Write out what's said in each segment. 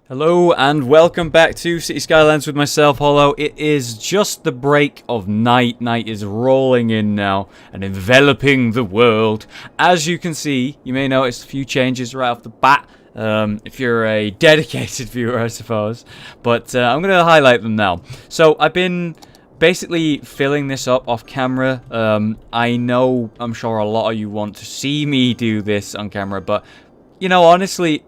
Hello and welcome back to City Skylines with myself, Hollow. It is just the break of night. Night is rolling in now and enveloping the world. As you can see, you may notice a few changes right off the bat. If you're a dedicated viewer, I suppose. But I'm going to highlight them now. So I've been basically filling this up off camera. I'm sure a lot of you want to see me do this on camera, but you know, honestly,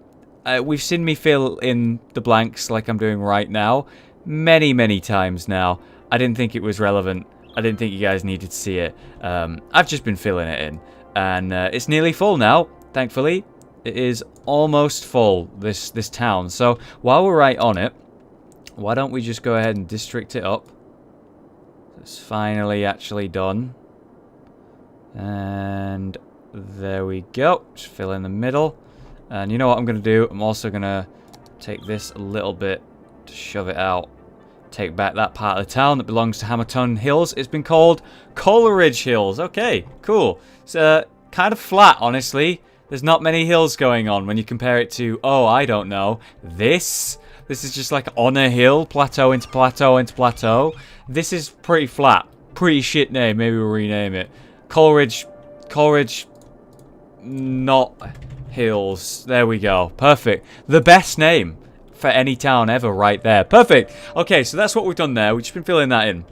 we've seen me fill in the blanks like I'm doing right now many times now. I didn't think it was relevant. I didn't think you guys needed to see it. I've just been filling it in, and it's nearly full now, thankfully. It is almost full, this town. So while we're right on it, why don't we just go ahead and district it up. It's finally actually done. And there we go. Just fill in the middle. And you know what I'm going to do? I'm also going to take this a little bit to shove it out. Take back that part of the town that belongs to Hammerton Hills. It's been called Coleridge Hills. Okay, cool. It's kind of flat, honestly. There's not many hills going on when you compare it to, oh, I don't know, this. This is just like on a hill, plateau into plateau into plateau. This is pretty flat. Pretty shit name. Maybe we'll rename it. Coleridge, not Hills. There we go. Perfect. The best name for any town ever right there. Perfect. Okay, so that's what we've done there. We've just been filling that in.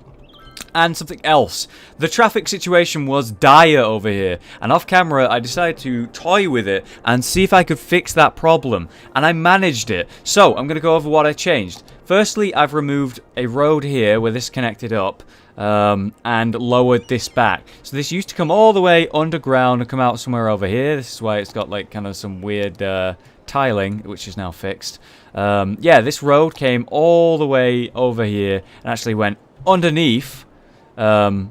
And something else. The traffic situation was dire over here. And off camera, I decided to toy with it and see if I could fix that problem. And I managed it. So, I'm going to go over what I changed. Firstly, I've removed a road here where this connected up. And lowered this back. So this used to come all the way underground and come out somewhere over here. This is why it's got like kind of some weird tiling, which is now fixed. Yeah, this road came all the way over here and actually went underneath and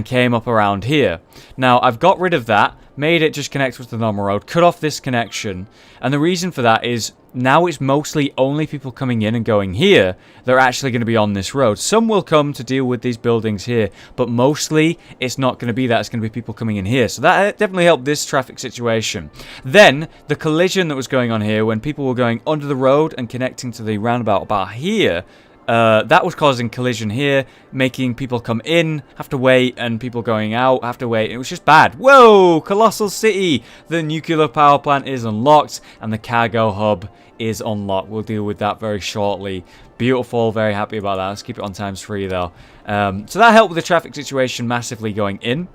came up around here. Now, I've got rid of that, made it just connect with the normal road, cut off this connection, and the reason for that is now it's mostly only people coming in and going here that are actually going to be on this road. Some will come to deal with these buildings here, but mostly it's not going to be that. It's going to be people coming in here. So that definitely helped this traffic situation. Then, the collision that was going on here when people were going under the road and connecting to the roundabout about here, that was causing collision here, making people come in, have to wait, and people going out have to wait. It was just bad. Whoa! Colossal City! The nuclear power plant is unlocked, and the cargo hub is unlocked. We'll deal with that very shortly. Beautiful, very happy about that. Let's keep it on ×3 though. So that helped with the traffic situation massively going in.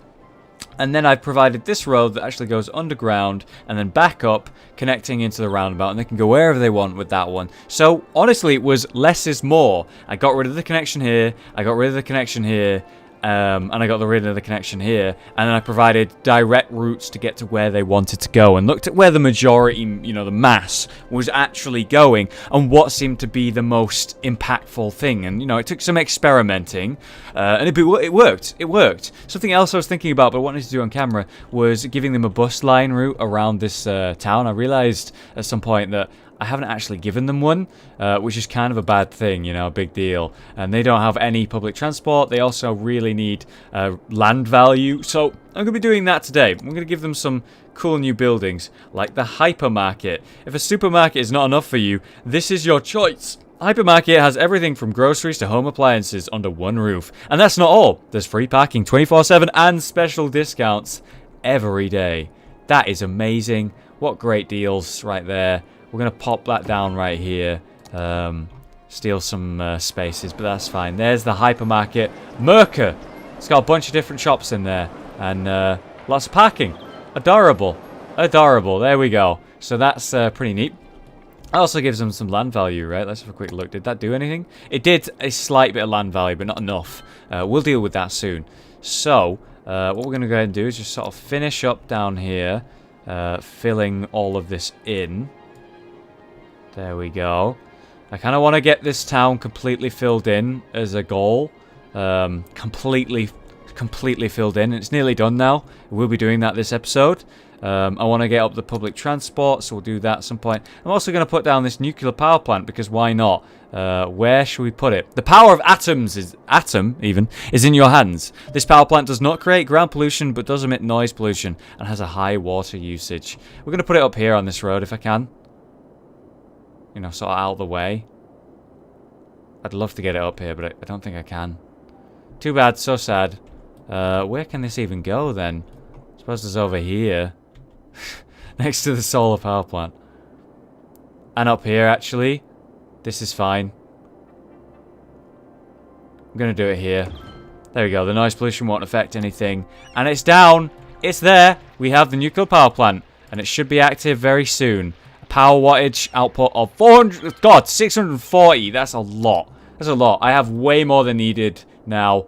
And then I've provided this road that actually goes underground and then back up, connecting into the roundabout, and they can go wherever they want with that one. So, honestly, it was less is more. I got rid of the connection here, I got rid of the connection here, and I got rid of the connection here, and then I provided direct routes to get to where they wanted to go, and looked at where the majority, you know, the mass, was actually going, and what seemed to be the most impactful thing. And, you know, it took some experimenting, and it worked. It worked. Something else I was thinking about, but wanted to do on camera, was giving them a bus line route around this town. I realized at some point that I haven't actually given them one, which is kind of a bad thing, you know, a big deal. And they don't have any public transport. They also really need land value. So I'm going to be doing that today. I'm going to give them some cool new buildings, like the hypermarket. If a supermarket is not enough for you, this is your choice. Hypermarket has everything from groceries to home appliances under one roof. And that's not all. There's free parking 24/7 and special discounts every day. That is amazing. What great deals right there. We're going to pop that down right here. Steal some spaces, but that's fine. There's the hypermarket. Merca. It's got a bunch of different shops in there. And lots of parking. Adorable. Adorable. There we go. So that's pretty neat. It also gives them some land value, right? Let's have a quick look. Did that do anything? It did a slight bit of land value, but not enough. We'll deal with that soon. So, what we're going to go ahead and do is just sort of finish up down here. Filling all of this in. There we go. I kind of want to get this town completely filled in as a goal. Completely filled in. It's nearly done now. We'll be doing that this episode. I want to get up the public transport, so we'll do that at some point. I'm also going to put down this nuclear power plant, because why not? Where should we put it? The power of atoms is in your hands. This power plant does not create ground pollution, but does emit noise pollution, and has a high water usage. We're going to put it up here on this road if I can. you know, sort of out of the way. I'd love to get it up here, but I don't think I can. Too bad, so sad. Where can this even go then? I suppose it's over here. Next to the solar power plant. And up here, actually. This is fine. I'm going to do it here. There we go. The noise pollution won't affect anything. And it's down. It's there. We have the nuclear power plant. And it should be active very soon. A power wattage output of 400... God, 640. That's a lot. That's a lot. I have way more than needed now.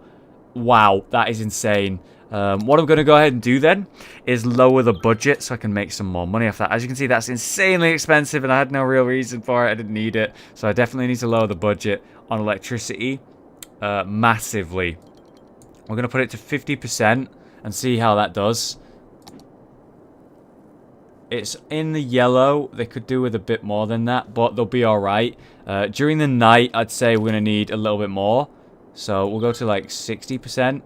Wow, that is insane. What I'm going to go ahead and do then is lower the budget so I can make some more money off that. As you can see, that's insanely expensive and I had no real reason for it. I didn't need it. So I definitely need to lower the budget on electricity massively. We're going to put it to 50% and see how that does. It's in the yellow. They could do with a bit more than that, but they'll be alright. During the night, I'd say we're going to need a little bit more. So we'll go to like 60%.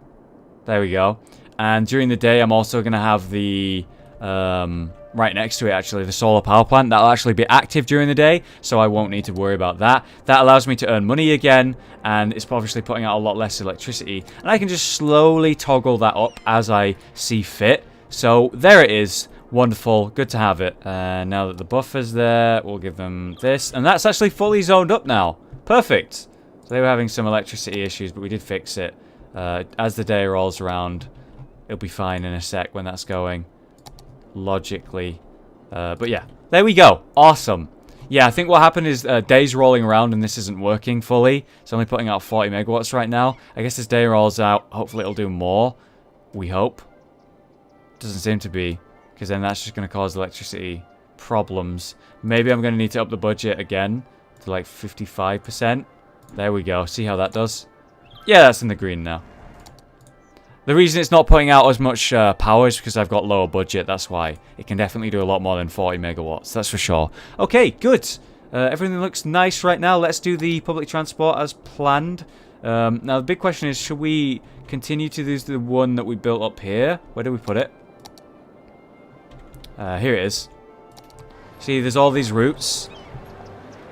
There we go. And during the day, I'm also going to have the, right next to it actually, the solar power plant. That'll actually be active during the day, so I won't need to worry about that. That allows me to earn money again, and it's obviously putting out a lot less electricity. And I can just slowly toggle that up as I see fit. So there it is. Wonderful. Good to have it. Now that the buffer's there, we'll give them this. And that's actually fully zoned up now. Perfect. So they were having some electricity issues, but we did fix it. As the day rolls around, it'll be fine in a sec when that's going. Logically. But yeah, there we go. Awesome. Yeah, I think what happened is days rolling around and this isn't working fully. It's only putting out 40 megawatts right now. I guess as day rolls out, hopefully it'll do more. We hope. Doesn't seem to be, because then that's just going to cause electricity problems. Maybe I'm going to need to up the budget again to like 55%. There we go. See how that does? Yeah, that's in the green now. The reason it's not putting out as much power is because I've got lower budget. That's why. It can definitely do a lot more than 40 megawatts. That's for sure. Okay, good. Everything looks nice right now. Let's do the public transport as planned. Now, the big question is, should we continue to use the one that we built up here? Where do we put it? Here it is. See, there's all these routes.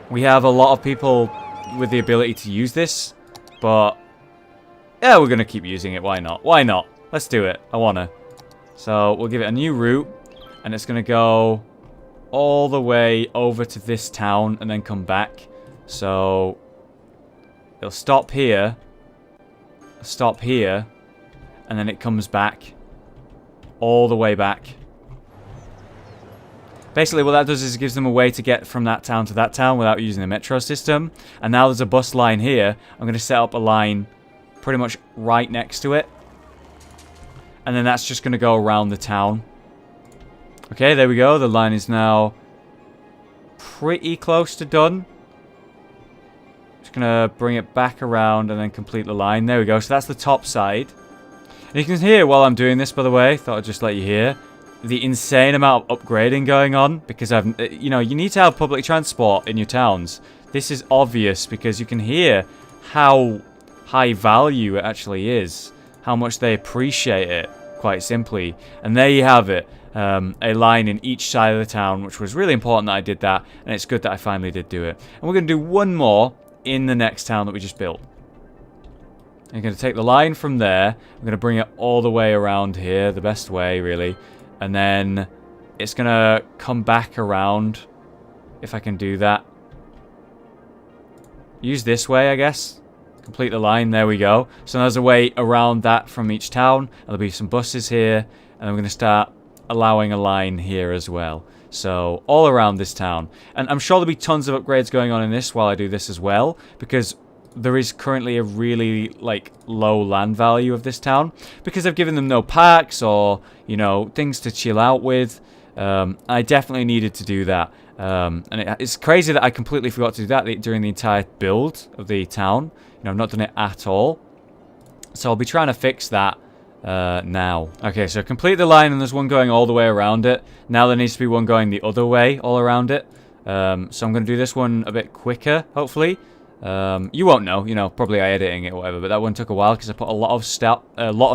We have a lot of people with the ability to use this, but yeah, we're going to keep using it. Why not? Why not? Let's do it. I want to. So we'll give it a new route, and it's going to go all the way over to this town and then come back. So it'll stop here, and then it comes back all the way back. Basically, what that does is it gives them a way to get from that town to that town without using the metro system. And now there's a bus line here. I'm going to set up a line pretty much right next to it. And then that's just going to go around the town. Okay, there we go. The line is now pretty close to done. Just going to bring it back around and then complete the line. There we go. So that's the top side. And you can hear while I'm doing this, by the way, thought I'd just let you hear the insane amount of upgrading going on, because you need to have public transport in your towns. This is obvious because you can hear how high value it actually is, how much they appreciate it, quite simply. And there you have it, a line in each side of the town, which was really important that I did that, and it's good that I finally did do it. And we're going to do one more in the next town that we just built. I'm going to take the line from there, I'm going to bring it all the way around here, the best way, really. And then it's going to come back around, if I can do that. Use this way, I guess. Complete the line. There we go. So there's a way around that from each town. There'll be some buses here. And I'm going to start allowing a line here as well. So all around this town. And I'm sure there'll be tons of upgrades going on in this while I do this as well. Because there is currently a really, low land value of this town. Because I've given them no parks or, things to chill out with. I definitely needed to do that. And it's crazy that I completely forgot to do that during the entire build of the town. I've not done it at all. So I'll be trying to fix that now. Okay, so complete the line and there's one going all the way around it. Now there needs to be one going the other way all around it. So I'm going to do this one a bit quicker, hopefully. You won't know, probably editing it or whatever, but that one took a while because I put a lot of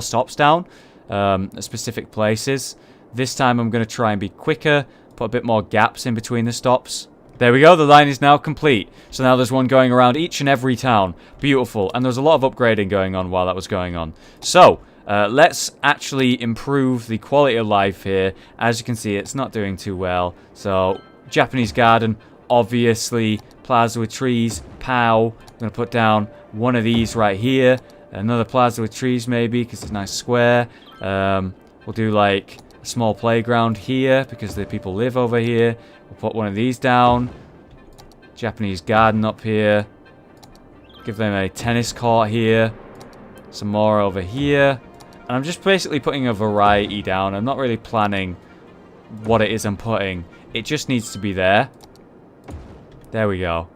stops down at specific places. This time I'm going to try and be quicker, put a bit more gaps in between the stops. There we go, the line is now complete. So now there's one going around each and every town. Beautiful. And there's a lot of upgrading going on while that was going on. So, let's actually improve the quality of life here. As you can see, it's not doing too well. So, Japanese garden, obviously. Plaza with trees, pow. I'm going to put down one of these right here. Another plaza with trees maybe, because it's a nice square. We'll do like a small playground here, because the people live over here. We'll put one of these down. Japanese garden up here. Give them a tennis court here. Some more over here. And I'm just basically putting a variety down. I'm not really planning what it is I'm putting. It just needs to be there. There we go.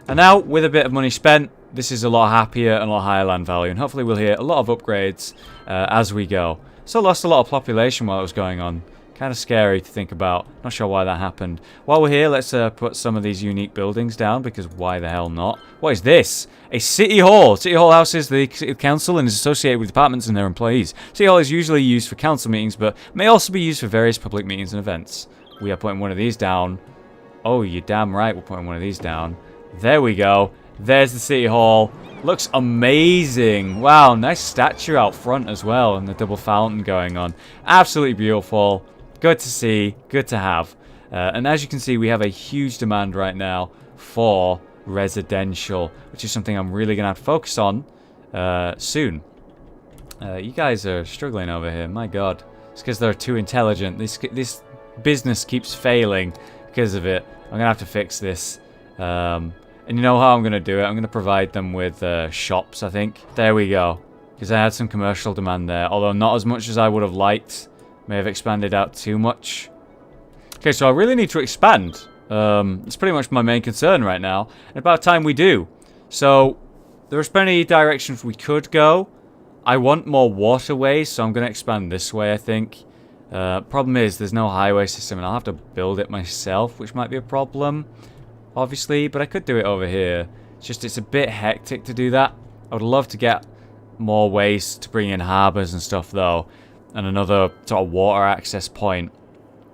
And now, with a bit of money spent, this is a lot happier and a lot higher land value. And hopefully we'll hear a lot of upgrades as we go. So lost a lot of population while it was going on. Kind of scary to think about. Not sure why that happened. While we're here, let's put some of these unique buildings down, because why the hell not? What is this? A city hall. City hall houses the city council and is associated with departments and their employees. City hall is usually used for council meetings, but may also be used for various public meetings and events. We are putting one of these down. Oh, you're damn right we're putting one of these down. There we go. There's the city hall. Looks amazing. Wow, nice statue out front as well, and the double fountain going on. Absolutely beautiful. Good to see. Good to have. And as you can see, we have a huge demand right now for residential, which is something I'm really going to have to focus on soon. You guys are struggling over here. My God. It's because they're too intelligent. This business keeps failing because of it. I'm going to have to fix this. And you know how I'm going to do it? I'm going to provide them with shops, I think. There we go. Because I had some commercial demand there. Although not as much as I would have liked. May have expanded out too much. Okay, so I really need to expand. It's pretty much my main concern right now. And about time we do. So, there's plenty directions we could go. I want more waterways, so I'm going to expand this way, I think. Problem is, there's no highway system, and I'll have to build it myself, which might be a problem. Obviously, but I could do it over here. It's just, it's a bit hectic to do that. I would love to get more ways to bring in harbours and stuff, though. And another sort of water access point.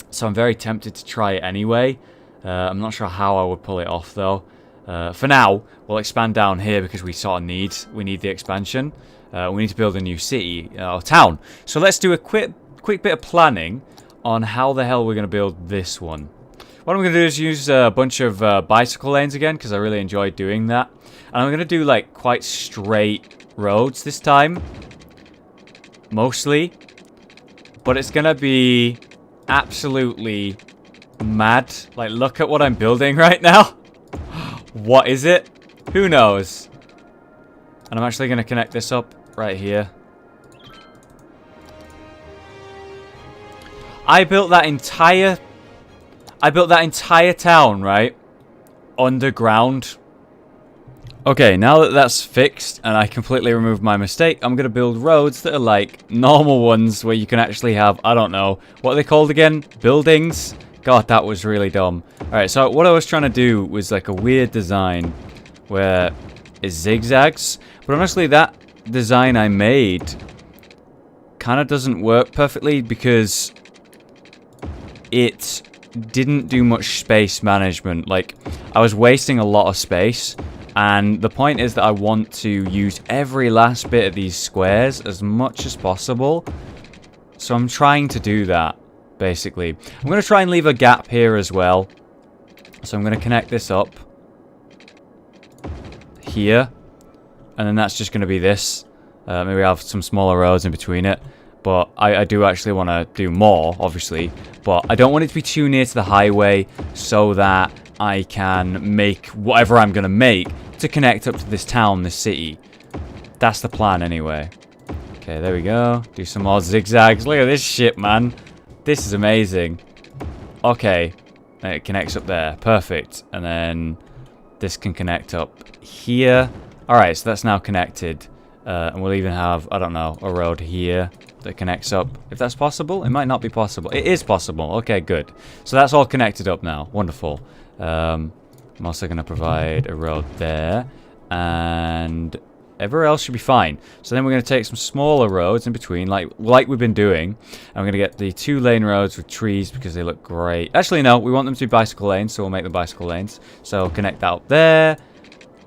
So I'm very tempted to try it anyway. I'm not sure how I would pull it off, though. For now, we'll expand down here because we sort of need the expansion. We need to build a new city, or town. So let's do a quick bit of planning on how the hell we're going to build this one. What I'm going to do is use a bunch of bicycle lanes again, because I really enjoyed doing that. And I'm going to do like quite straight roads this time. Mostly. But it's going to be absolutely mad. Like, look at what I'm building right now. What is it? Who knows? And I'm actually going to connect this up right here. I built that entire town, right? Underground. Okay, now that that's fixed and I completely removed my mistake, I'm going to build roads that are like normal ones where you can actually have, I don't know, what are they called again? Buildings? God, that was really dumb. Alright, so what I was trying to do was like a weird design where it zigzags. But honestly, that design I made kind of doesn't work perfectly because it didn't do much space management. Like, I was wasting a lot of space. And the point is that I want to use every last bit of these squares as much as possible. So I'm trying to do that, basically. I'm going to try and leave a gap here as well. So I'm going to connect this up here. And then that's just going to be this. Maybe I'll have some smaller roads in between it. But I do actually want to do more, obviously. But I don't want it to be too near to the highway so that I can make whatever I'm going to make to connect up to this town, this city. That's the plan anyway. Okay, there we go. Do some more zigzags. Look at this shit, man. This is amazing. Okay. It connects up there. Perfect. And then this can connect up here. Alright, so that's now connected. And we'll even have, I don't know, a road here that connects up. If that's possible, it might not be possible. It is possible. Okay, good. So that's all connected up now. Wonderful. I'm also going to provide a road there. And everywhere else should be fine. So then we're going to take some smaller roads in between, like we've been doing. And we're going to get the 2-lane roads with trees because they look great. Actually, no, we want them to be bicycle lanes, so we'll make them bicycle lanes. So connect that up there.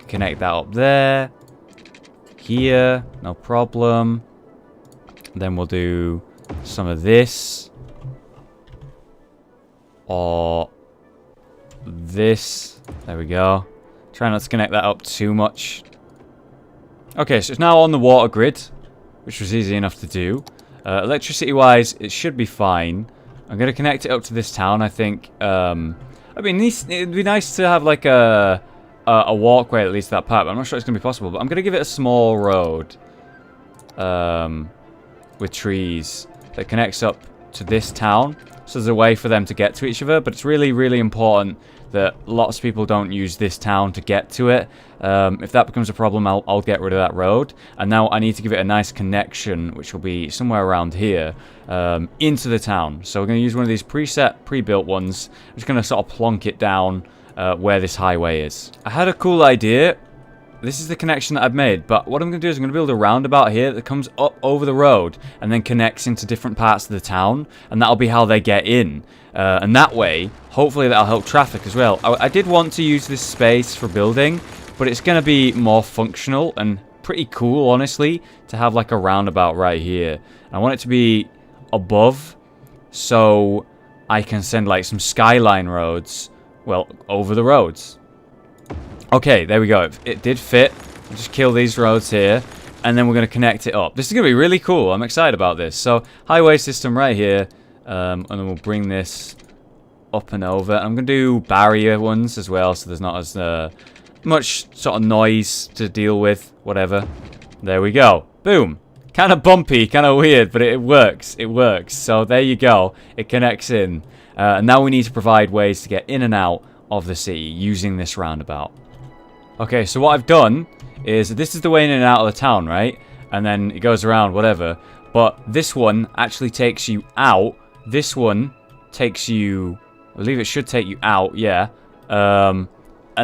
Connect that up there. Here, no problem. Then we'll do some of this. Or this. There we go. Try not to connect that up too much. Okay, so it's now on the water grid, which was easy enough to do. Electricity-wise, it should be fine. I'm going to connect it up to this town, I think. I mean, it'd be nice to have like a walkway at least that part, but I'm not sure it's going to be possible. But I'm going to give it a small road with trees that connects up to this town. So there's a way for them to get to each other, but it's really, really important that lots of people don't use this town to get to it. If that becomes a problem, I'll get rid of that road. And now I need to give it a nice connection, which will be somewhere around here, into the town. So we're going to use one of these pre-built ones. I'm just going to sort of plonk it down where this highway is. I had a cool idea. This is the connection that I've made, but what I'm going to do is I'm going to build a roundabout here that comes up over the road and then connects into different parts of the town, and that'll be how they get in. And that way, hopefully that'll help traffic as well. I did want to use this space for building, but it's going to be more functional and pretty cool, honestly, to have like a roundabout right here. I want it to be above, so I can send like some skyline roads, well, over the roads. Okay, there we go. It did fit. We'll just kill these roads here, and then we're going to connect it up. This is going to be really cool. I'm excited about this. So, highway system right here, and then we'll bring this up and over. I'm going to do barrier ones as well, so there's not as much sort of noise to deal with. Whatever. There we go. Boom. Kind of bumpy, kind of weird, but it works. It works. So, there you go. It connects in. And now we need to provide ways to get in and out of the city using this roundabout. Okay, so what I've done is this is the way in and out of the town, right? And then it goes around, whatever. But this one actually takes you out. This one takes you... I believe it should take you out, yeah. And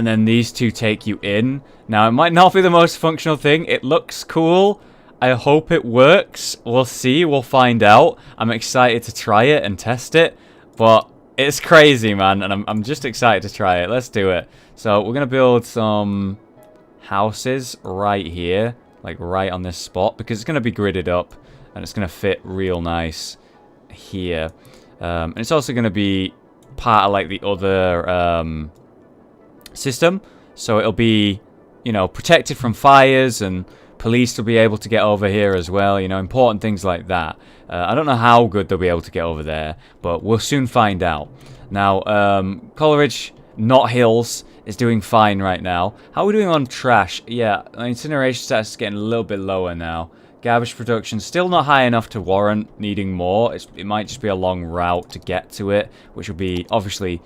then these two take you in. Now, it might not be the most functional thing. It looks cool. I hope it works. We'll see. We'll find out. I'm excited to try it and test it. But it's crazy, man. And I'm just excited to try it. Let's do it. So we're going to build some houses right here. Like right on this spot. Because it's going to be gridded up. And it's going to fit real nice here. And it's also going to be part of like the other system. So it'll be, you know, protected from fires, and police will be able to get over here as well. You know, important things like that. I don't know how good they'll be able to get over there, but we'll soon find out. Now, Coleridge, not Hills, is doing fine right now. How are we doing on trash? Yeah, incineration status is getting a little bit lower now. Garbage production still not high enough to warrant needing more. It might just be a long route to get to it, which will be obviously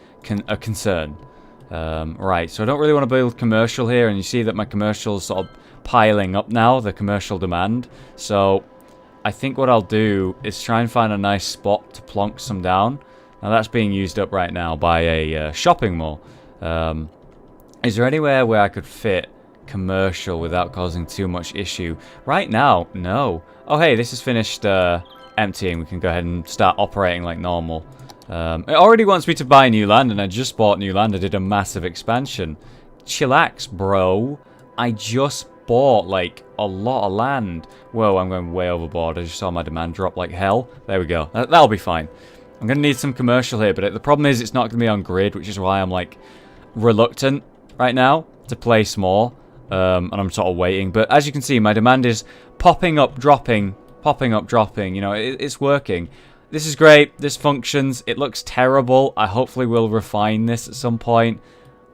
a concern. Right, so I don't really want to build commercial here, and you see that my commercial's sort of piling up now, the commercial demand. So I think what I'll do is try and find a nice spot to plonk some down. Now that's being used up right now by a shopping mall. Is there anywhere where I could fit commercial without causing too much issue? Right now, no. Oh hey, this is finished emptying. We can go ahead and start operating like normal. It already wants me to buy new land, and I just bought new land. I did a massive expansion. Chillax, bro. I just bought like a lot of land. Whoa, I'm going way overboard. I just saw my demand drop like hell. There we go. That'll be fine. I'm going to need some commercial here, but the problem is it's not going to be on grid, which is why I'm like reluctant right now to place more. And I'm sort of waiting. But as you can see, my demand is popping up, dropping, popping up, dropping. You know, it's working. This is great. This functions. It looks terrible. I hopefully will refine this at some point.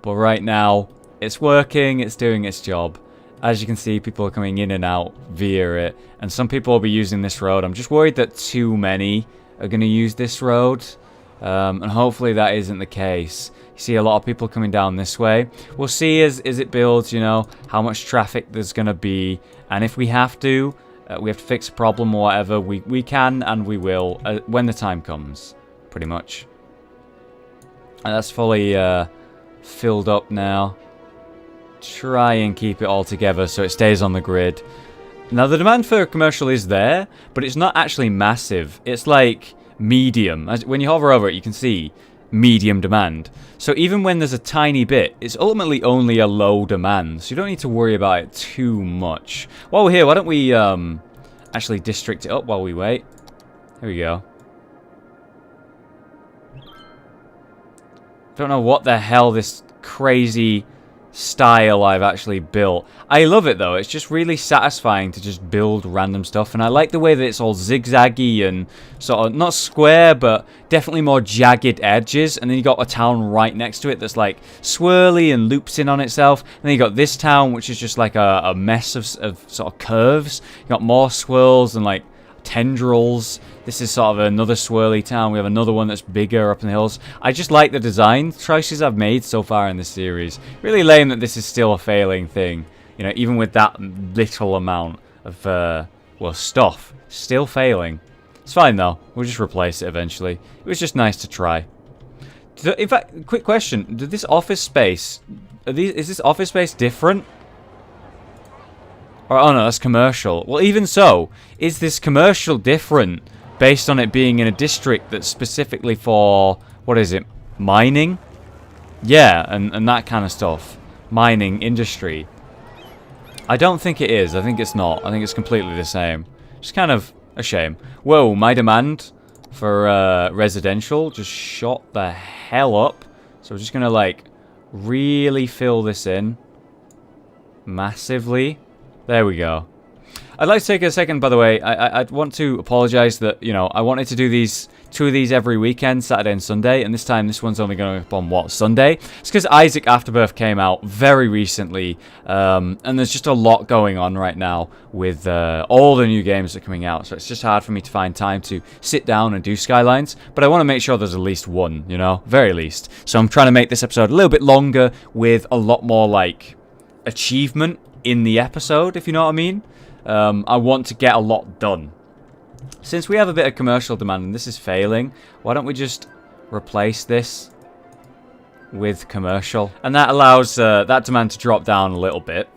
But right now, it's working. It's doing its job. As you can see, people are coming in and out via it. And some people will be using this road. I'm just worried that too many are going to use this road. And hopefully that isn't the case. You see a lot of people coming down this way. We'll see as it builds, you know, how much traffic there's going to be. And if we have to fix a problem or whatever, we can and we will when the time comes, pretty much. And that's fully filled up now. try and keep it all together so it stays on the grid. Now, the demand for commercial is there, but it's not actually massive. It's like medium. When you hover over it, you can see medium demand. So even when there's a tiny bit, it's ultimately only a low demand. So you don't need to worry about it too much. While we're here, why don't we actually district it up while we wait? Here we go. Don't know what the hell this crazy style I've actually built. I love it though. It's just really satisfying to just build random stuff, and I like the way that it's all zigzaggy and sort of not square, but definitely more jagged edges. And then you got a town right next to it that's like swirly and loops in on itself. And then you got this town which is just like a mess of sort of curves. You got more swirls and like tendrils. This is sort of another swirly town. We have another one that's bigger up in the hills. I just like the design choices I've made so far in this series. Really lame that this is still a failing thing. You know, even with that little amount of, well, stuff. Still failing. It's fine though. We'll just replace it eventually. It was just nice to try. In fact, quick question. Did this office space... is this office space different? Or, oh no, that's commercial. Well, even so, is this commercial different based on it being in a district that's specifically for, what is it, mining? Yeah, and that kind of stuff. Mining, industry. I don't think it is. I think it's not. I think it's completely the same. Just kind of a shame. Whoa, my demand for residential just shot the hell up. So we're just going to, like, really fill this in. Massively. There we go. I'd like to take a second, by the way. I'd want to apologize that, you know, I wanted to do two of these every weekend, Saturday and Sunday, and this time this one's only going up on, what, Sunday? It's because Isaac Afterbirth came out very recently, and there's just a lot going on right now with all the new games that are coming out, so it's just hard for me to find time to sit down and do Skylines, but I want to make sure there's at least one, you know, very least. So I'm trying to make this episode a little bit longer with a lot more, like, achievement in the episode, if you know what I mean. I want to get a lot done. Since we have a bit of commercial demand and this is failing, why don't we just replace this with commercial? And that allows that demand to drop down a little bit.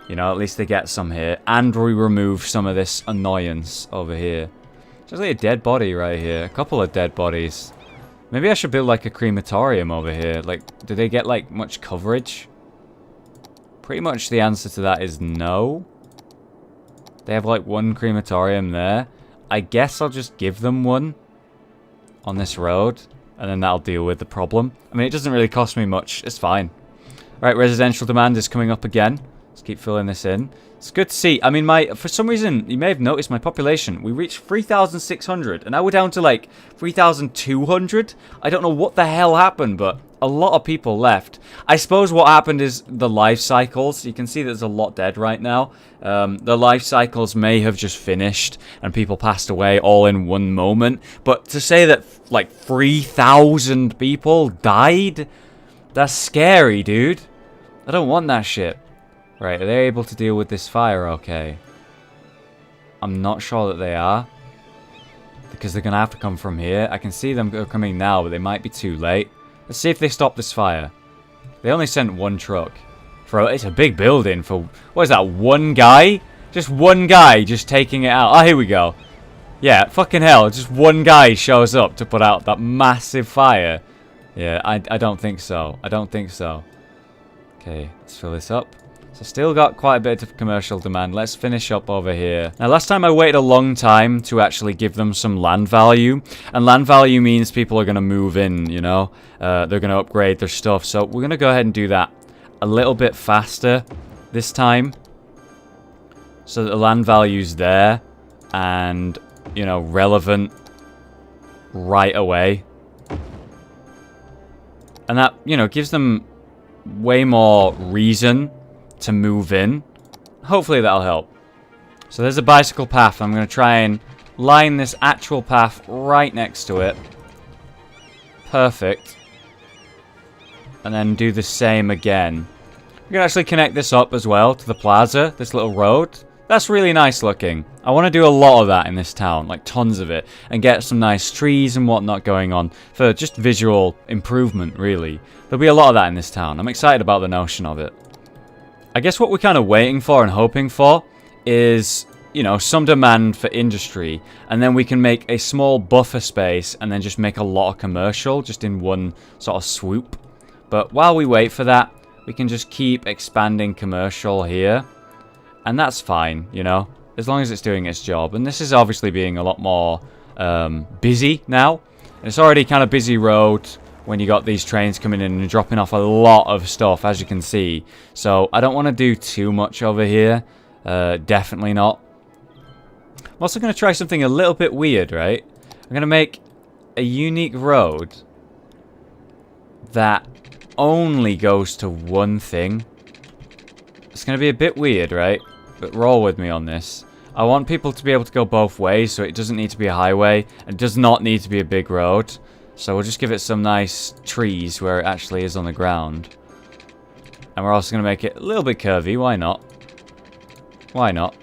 You know, at least they get some here. And we remove some of this annoyance over here. There's like a dead body right here. A couple of dead bodies. Maybe I should build like a crematorium over here. Like, do they get like much coverage? Pretty much the answer to that is no. They have like one crematorium there. I guess I'll just give them one on this road, and then that'll deal with the problem. I mean, it doesn't really cost me much. It's fine. Right, residential demand is coming up again. Let's keep filling this in. It's good to see. I mean, for some reason, you may have noticed my population. We reached 3,600, and now we're down to like 3,200. I don't know what the hell happened, but a lot of people left. I suppose what happened is the life cycles. You can see there's a lot dead right now. The life cycles may have just finished, and people passed away all in one moment. But to say that like 3,000 people died, that's scary, dude. I don't want that shit. Right, are they able to deal with this fire okay? I'm not sure that they are. Because they're going to have to come from here. I can see them coming now, but they might be too late. Let's see if they stop this fire. They only sent one truck. It's a big building for... What is that, one guy? Just one guy just taking it out. Oh, here we go. Yeah, fucking hell. Just one guy shows up to put out that massive fire. Yeah, I don't think so. I don't think so. Okay, let's fill this up. So still got quite a bit of commercial demand. Let's finish up over here. Now, last time I waited a long time to actually give them some land value. And land value means people are going to move in, you know. They're going to upgrade their stuff. So we're going to go ahead and do that a little bit faster this time. So that the land value's there. And, you know, relevant right away. And that, you know, gives them way more reason to move in. Hopefully that'll help. So there's a bicycle path. I'm going to try and line this actual path right next to it. Perfect. And then do the same again. We can actually connect this up as well to the plaza, this little road. That's really nice looking. I want to do a lot of that in this town, like tons of it, and get some nice trees and whatnot going on for just visual improvement, really. There'll be a lot of that in this town. I'm excited about the notion of it. I guess what we're kind of waiting for and hoping for is, you know, some demand for industry, and then we can make a small buffer space and then just make a lot of commercial just in one sort of swoop. But while we wait for that, we can just keep expanding commercial here, and that's fine, you know, as long as it's doing its job. And this is obviously being a lot more busy now. And it's already kind of busy road when you got these trains coming in and dropping off a lot of stuff, as you can see. So I don't want to do too much over here. Definitely not. I'm also going to try something a little bit weird, right? I'm going to make a unique road that only goes to one thing. It's going to be a bit weird, right? But roll with me on this. I want people to be able to go both ways, so it doesn't need to be a highway. It does not need to be a big road. So we'll just give it some nice trees where it actually is on the ground. And we're also going to make it a little bit curvy. Why not? Why not?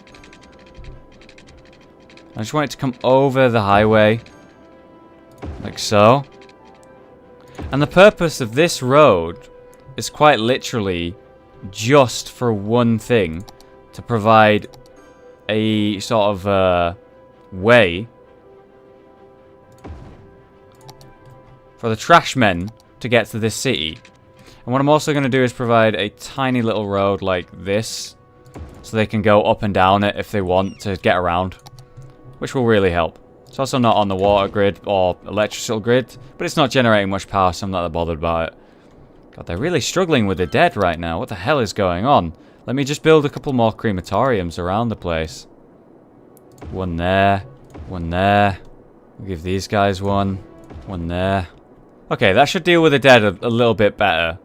I just want it to come over the highway. Like so. And the purpose of this road is quite literally just for one thing. To provide a sort of way for the trash men to get to this city. And what I'm also going to do is provide a tiny little road like this, so they can go up and down it if they want to get around, which will really help. It's also not on the water grid or electrical grid, but it's not generating much power, so I'm not that bothered about it. God, they're really struggling with the dead right now. What the hell is going on? Let me just build a couple more crematoriums around the place. One there. One there. We'll give these guys one. One there. Okay, that should deal with the dead a little bit better.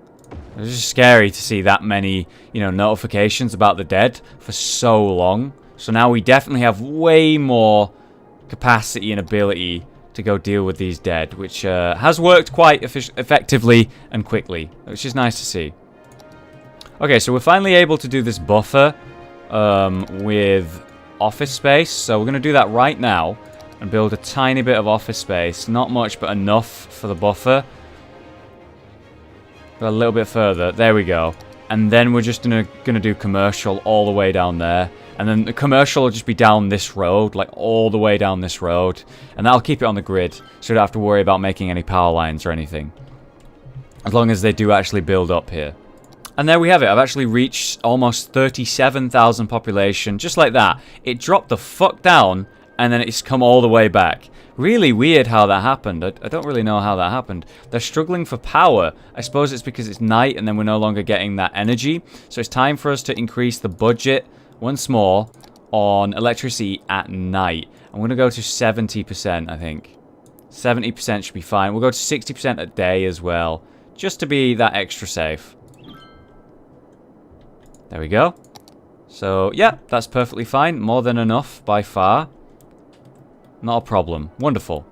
It's just scary to see that many, you know, notifications about the dead for so long. So now we definitely have way more capacity and ability to go deal with these dead, which has worked quite effectively and quickly, which is nice to see. Okay, so we're finally able to do this buffer with office space. So we're going to do that right now and build a tiny bit of office space. Not much, but enough for the buffer. Go a little bit further. There we go. And then we're just going to do commercial all the way down there. And then the commercial will just be down this road, like all the way down this road. And that'll keep it on the grid, so you don't have to worry about making any power lines or anything. As long as they do actually build up here. And there we have it. I've actually reached almost 37,000 population. Just like that. It dropped the fuck down, and then it's come all the way back. Really weird how that happened. I don't really know how that happened. They're struggling for power. I suppose it's because it's night, and then we're no longer getting that energy. So it's time for us to increase the budget once more on electricity at night. I'm going to go to 70%, I think. 70% should be fine. We'll go to 60% a day as well, just to be that extra safe. There we go. So, yeah, that's perfectly fine. More than enough by far. Not a problem. Wonderful.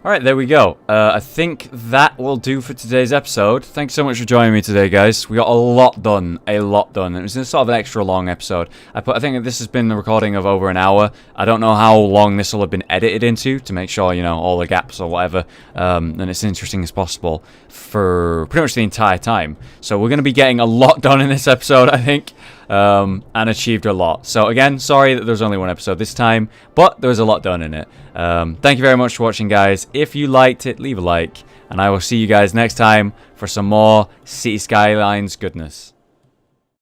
Alright, there we go. I think that will do for today's episode. Thanks so much for joining me today, guys. We got a lot done. A lot done. It was sort of an extra long episode. I think this has been the recording of over an hour. I don't know how long this will have been edited into to make sure, you know, all the gaps or whatever, and it's interesting as possible for pretty much the entire time. So we're going to be getting a lot done in this episode, I think. And achieved a lot. So again, sorry that there's only one episode this time, but there was a lot done in it. Thank you very much for watching, guys. If you liked it, leave a like, and I will see you guys next time for some more City Skylines goodness.